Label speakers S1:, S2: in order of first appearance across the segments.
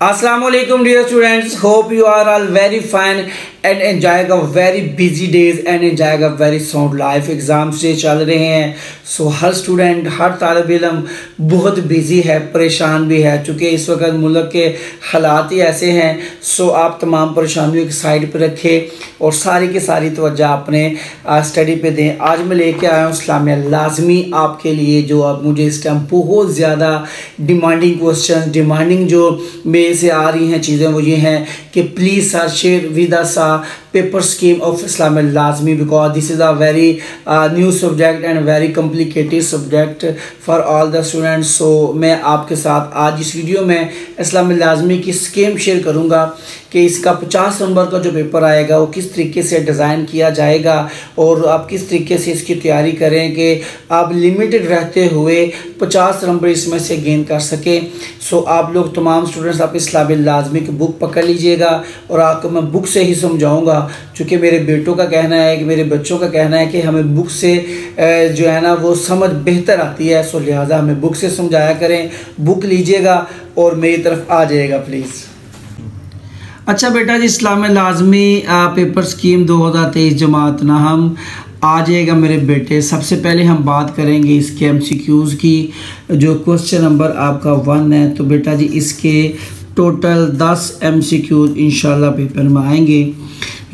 S1: Assalamualaikum dear students, hope you are all very fine and enjoying a very busy days and enjoying a very sound life. Exams से चल रहे हैं, सो हर student हर तालिब इल्म बहुत busy है, परेशान भी है, चूँकि इस वक्त मुल्क के हालात ही ऐसे हैं। सो आप तमाम परेशानियों की साइड पर रखें और सारी की सारी तवज्जो अपने स्टडी पे दें। आज मैं लेके आया हूँ इस्लामिया लाजमी आपके लिए, जो अब मुझे इस टाइम बहुत ज़्यादा डिमांडिंग क्वेश्चन डिमांडिंग जो मेरे से आ रही हैं चीज़ें वो ये हैं कि please sir share with us paper scheme of इस्लामिया लाजमी, because this is a very new subject and very complicated subject for all the students. सो मैं आपके साथ आज इस वीडियो में इस्लामिया लाजमी की स्कीम शेयर करूँगा कि इसका 50 नंबर का जो पेपर आएगा वो किस तरीके से डिज़ाइन किया जाएगा और आप किस तरीके से इसकी तैयारी करें कि आप लिमिटेड रहते हुए 50 नंबर इसमें से गेन कर सकें। सो आप लोग तमाम स्टूडेंट्स आप इस्लामिया लाजमी की बुक पकड़ लीजिएगा और आपको मैं बुक से ही समझाऊंगा, क्योंकि मेरे बेटों का कहना है कि मेरे बच्चों का कहना है कि हमें बुक से जो है ना वो समझ बेहतर आती है। सो लिहाजा हमें बुक से समझाया करें। बुक लीजिएगा और मेरी तरफ आ जाइएगा प्लीज़। अच्छा बेटा जी, इस्लामिया लाजमी पेपर स्कीम 2023 जमात ना हम आ जाएगा मेरे बेटे। सबसे पहले हम बात करेंगे इसके MCQs की। जो क्वेश्चन नंबर आपका 1 है, तो बेटा जी इसके टोटल 10 MCQs इंशाल्लाह पेपर में आएंगे।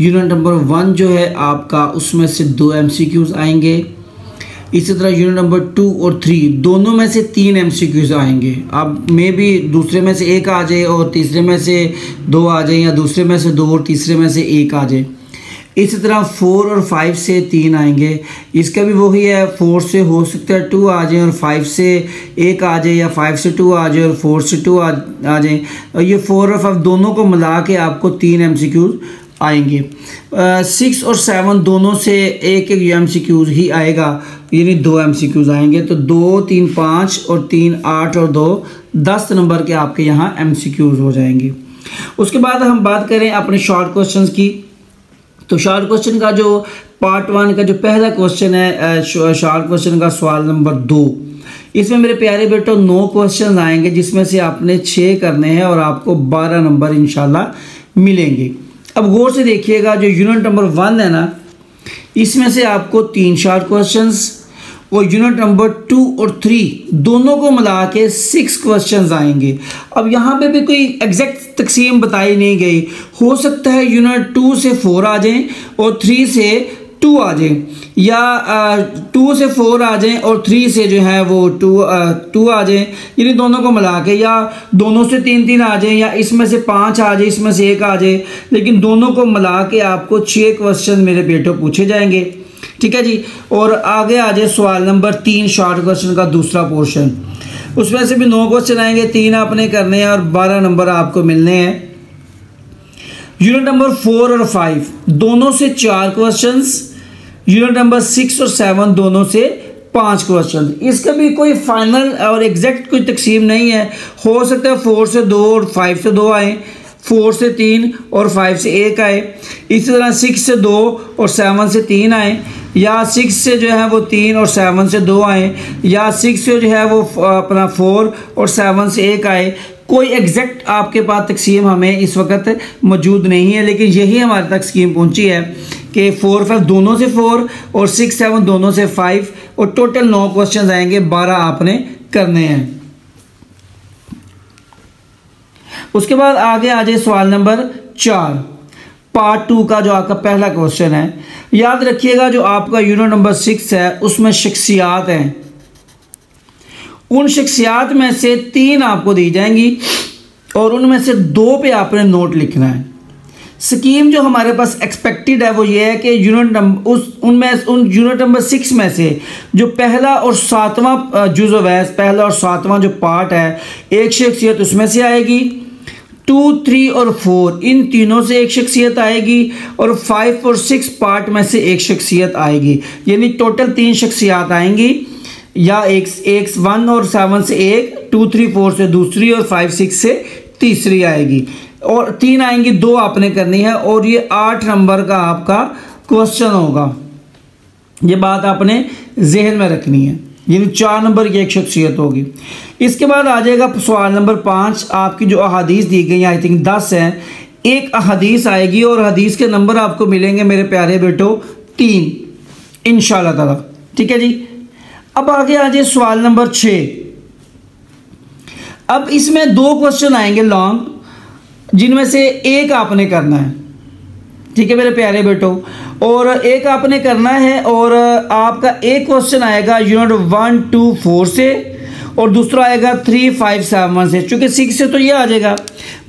S1: यूनिट नंबर 1 जो है आपका, उसमें से 2 MCQs आएंगे। इसी तरह यूनिट नंबर 2 और 3 दोनों में से 3 MCQs आएंगे। अब मे भी दूसरे में से एक आ जाए और तीसरे में से 2 आ जाए, या दूसरे में से 2 और तीसरे में से 1 आ जाए। इसी तरह 4 और 5 से 3 आएंगे। इसका भी वही है, 4 से हो सकता है 2 आ जाए और 5 से 1 आ जाए, या 5 से 2 आ जाए और 4 से 2 आ जाए। और ये 4 और 5 दोनों को मिला के आपको 3 MCQs आएंगे। 6 और 7 दोनों से एक MCQs ही आएगा, यानी 2 MCQs आएंगे। तो 2, 3, 5 और 3, 8 और 2 10 नंबर के आपके यहाँ MCQs हो जाएंगे। उसके बाद हम बात करें अपने शॉर्ट क्वेश्चंस की। तो शॉर्ट क्वेश्चन का जो पार्ट 1 का जो पहला क्वेश्चन है, शॉर्ट क्वेश्चन का सवाल नंबर 2, इसमें मेरे प्यारे बेटों 9 क्वेश्चन आएंगे, जिसमें से आपने 6 करने हैं और आपको 12 नंबर इंशाल्लाह मिलेंगे। अब गौर से देखिएगा, जो यूनिट नंबर 1 है ना, इसमें से आपको 3 शॉर्ट क्वेश्चंस और यूनिट नंबर 2 और 3 दोनों को मिला के 6 क्वेश्चंस आएंगे। अब यहाँ पे भी कोई एग्जैक्ट तकसीम बताई नहीं गई। हो सकता है यूनिट 2 से 4 आ जाएं और 3 से 2 आ जाएं, या 2 से 4 आ जाएं और 3 से जो है वो 2 आ जाएं, यानी दोनों को मिला के, या दोनों से 3 आ जाएं, या इसमें से 5 आ जाए, इसमें से 1 आ जाए, लेकिन दोनों को मिला के आपको 6 क्वेश्चन मेरे बेटों पूछे जाएंगे। ठीक है जी। और आगे आ जाए सवाल नंबर 3 शॉर्ट क्वेश्चन का दूसरा पोर्शन। उसमें से भी 9 क्वेश्चन आएंगे, 3 आपने करने हैं और 12 नंबर आपको मिलने हैं। यूनिट नंबर 4 और 5 दोनों से 4 क्वेश्चंस, यूनिट नंबर 6 और 7 दोनों से 5 क्वेश्चन। इसका भी कोई फाइनल और एग्जैक्ट कोई तकसीम नहीं है। हो सकता है 4 से 2 और 5 से 2 आए, 4 से 3 और 5 से 1 आए। इसी तरह 6 से 2 और 7 से 3 आए, या 6 से जो है वो 3 और 7 से 2 आए, या 6 से जो है वो अपना 4 और 7 से 1 आए। कोई एग्जैक्ट आपके पास तकसीम हमें इस वक्त मौजूद नहीं है, लेकिन यही हमारे तक स्कीम पहुंची है कि 4, 5 दोनों से 4 और 6, 7 दोनों से 5 और टोटल 9 क्वेश्चन आएंगे, 12 आपने करने हैं। उसके बाद आगे आ जाए सवाल नंबर 4 पार्ट 2 का जो आपका पहला क्वेश्चन है। याद रखिएगा, जो आपका यूनिट नंबर 6 है उसमें शख्सियात हैं। उन शख्सियात में से 3 आपको दी जाएंगी और उनमें से 2 पे आपने नोट लिखना है। स्कीम जो हमारे पास एक्सपेक्टेड है वो ये है कि यूनिट नंबर 6 में से जो पहला और 7वां जुज़ है, पहला और 7वां जो पार्ट है, एक शख्सियत उसमें से आएगी। 2, 3 और 4 इन तीनों से एक शख्सियत आएगी और 5 और 6 पार्ट में से एक शख्सियत आएगी, यानी टोटल 3 शख्सियत आएंगी, या 1 और 7 से एक, 2, 3, 4 से दूसरी और 5, 6 से तीसरी आएगी, और 3 आएंगी, 2 आपने करनी है। और ये 8 नंबर का आपका क्वेश्चन होगा। ये बात आपने जहन में रखनी है। यानी 4 नंबर की एक शख्सियत होगी। इसके बाद आ जाएगा सवाल नंबर 5। आपकी जो अहादीस दी गई आई थिंक 10 हैं। एक अहादीस आएगी और हदीस के नंबर आपको मिलेंगे मेरे प्यारे बेटो 3 इंशाल्लाह ताला। ठीक है जी। अब आगे आ जाए सवाल नंबर 6। अब इसमें 2 क्वेश्चन आएंगे लॉन्ग, जिनमें से एक आपने करना है। ठीक है मेरे प्यारे बेटो, और एक आपने करना है और आपका एक क्वेश्चन आएगा यूनिट 1, 2, 4 से और दूसरा आएगा 3, 5, 7 से। चूँकि 6 से तो ये आ जाएगा,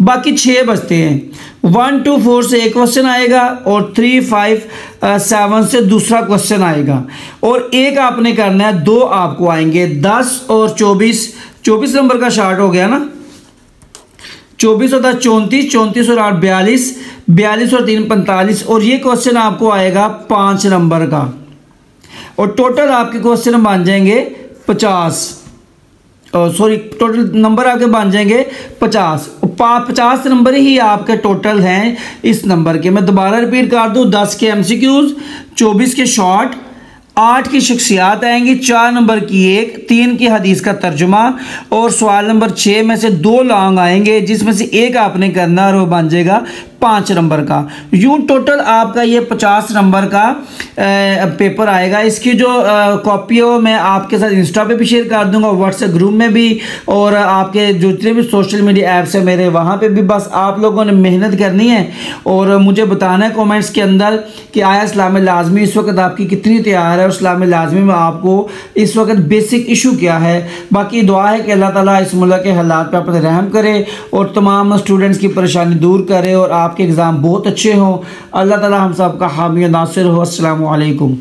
S1: बाकी 6 बचते हैं। 1, 2, 4 से एक क्वेश्चन आएगा और 3, 5, 7 से दूसरा क्वेश्चन आएगा। और एक आपने करना है, 2 आपको आएंगे 10 और 24। 24 नंबर का शार्ट हो गया ना, 24 और 10 34, 34 और 8 42, 42 और 3 45। और ये क्वेश्चन आपको आएगा 5 नंबर का, और टोटल आपके क्वेश्चन बन जाएंगे 50। सॉरी, टोटल नंबर आपके बन जाएंगे 50। 50 नंबर ही आपके टोटल हैं इस नंबर के। मैं दोबारा रिपीट कर दूं, 10 के MCQs, 24 के शॉर्ट, 8 की शख्सियात आएंगी, 4 नंबर की एक, 3 की हदीस का तर्जुमा, और सवाल नंबर 6 में से 2 लॉन्ग आएंगे, जिसमें से एक आपने करना और वो बन जाएगा 5 नंबर का। यूँ टोटल आपका ये 50 नंबर का पेपर आएगा। इसकी जो कॉपी है वो मैं आपके साथ इंस्टा पे भी शेयर कर दूंगा, व्हाट्सएप ग्रुप में भी, और आपके जो जितने भी सोशल मीडिया ऐप्स है मेरे, वहाँ पे भी। बस आप लोगों ने मेहनत करनी है और मुझे बताना है कमेंट्स के अंदर कि आया इस्लाम लाजमी इस वक्त आपकी कितनी तैयार है, और इस्लाम लाजमी में आपको इस वक्त बेसिक इशू क्या है। बाकी दुआ है कि अल्लाह ताला इस मुल्क के हालात पर अपने रहम करे और तमाम स्टूडेंट्स की परेशानी दूर करे और आपके एग्ज़ाम बहुत अच्छे हों। अल्लाह ताला हम सब का हामी नासिर हो। अस्सलामु अलैकुम।